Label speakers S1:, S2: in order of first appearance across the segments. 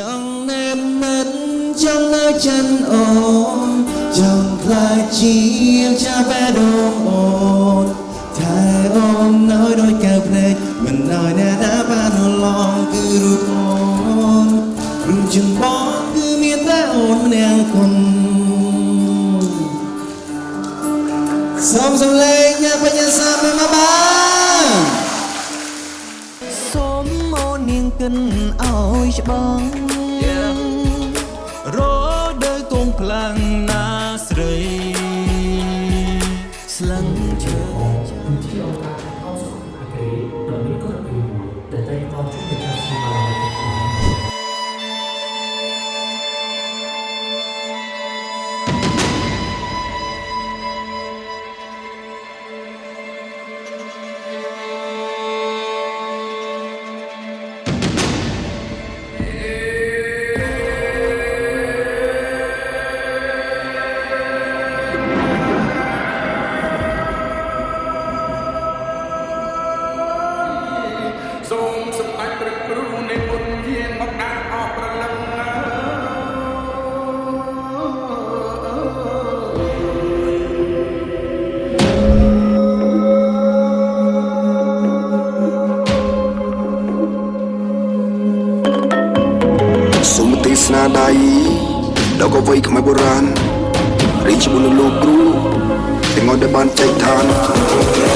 S1: Chẳng em mất chẳng nơi chân ồn chẳng lại chia cha bé đồn ồn thay ôm nói đôi cà phê mình nói nè đã ban hồn lòng cứ rụt ồn rừng chừng bó cứ miên ta ồn nèng con xong xong lên nhạc bây giờ sao mà ba
S2: xóm ô niên kinh ôi băng rô đời công plang na srei slang chờ
S3: ที่โอกาสเข้าสู่อาเกยโดยไม่ก็คือแต่ใจเราทุกเป็นการที่มาเราจะทำ
S4: សូមសម្ដេចព្រះគ្រូនៃមុនយាងមកដាក់អស់ប្រលឹង
S5: សុំទេសនាដៃដល់ក៏វ័យខ្មែរបុរាណរីកជាមួយនឹងលោកគ្រូទាំងអស់ដែលបានចែកឋាន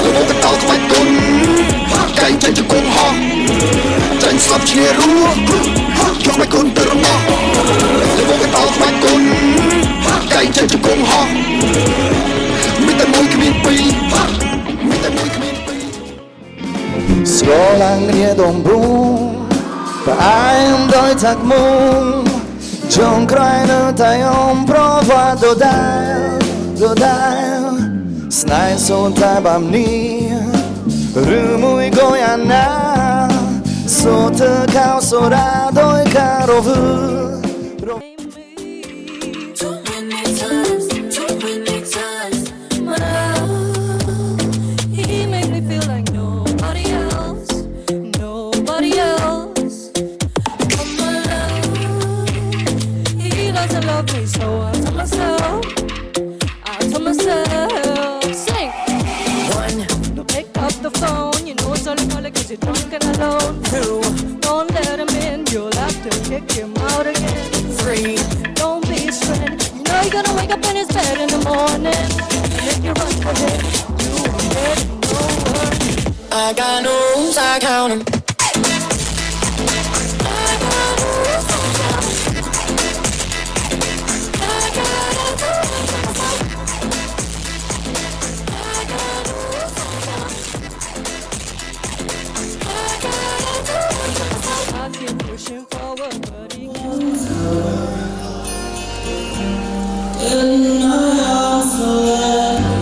S5: លោកកតោក្បាច់គុណកាយចេញជង្គង់ហោះចាញ់ស្លាប់ឈ្នះរស់យកក្បាច់គុណទៅរំដោះលោកកតោក្បាច់គុណកាយចេញជង្គង់ហោះមានតែមួយគ្មានពីរមានតែមួយគ្មានពីរ
S1: ស្រឡាញ់គ្នាដងព្រំប្រអែមដោយថាក់មុំចង់ក្រែងនៅតែអមប្រវត្តិដដែលស្នេហ៍សូនតែបាំនេះឬមួយក៏យ៉ាងណាសូទៅខោសូដាដោយការរវឺ
S6: Too many times, my love, he made me feel like nobody else. Oh my love, he doesn't love me, so I told myself, sing. One, don't pick up the phone, you know it's only calling 'cause you're drunk and alone. Two, don't let him in, you'll have to kick him out again. Three, don't be his friend, you know you're gonna wake up in his bed in the morning. If you run for him, you won't get nowhere. I got no rules, I count 'em. I got no rules, I count 'em. I gotta do it myself. I got no rules, I count 'em. I gotta do it myself. I keep pushing forward, but he keeps
S1: In my arms forever,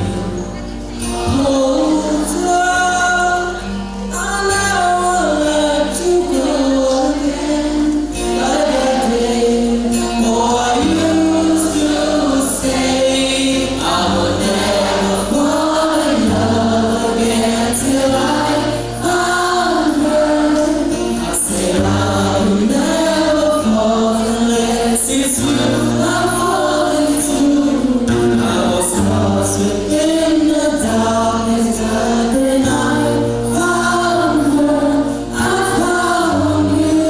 S1: hold on. I never let you go again. Like I did, oh I used to say I would never fall in love again till I found her. I said I would never fall unless it's you I'm falling to. I was lost within the darkness, but then I found her. I found you.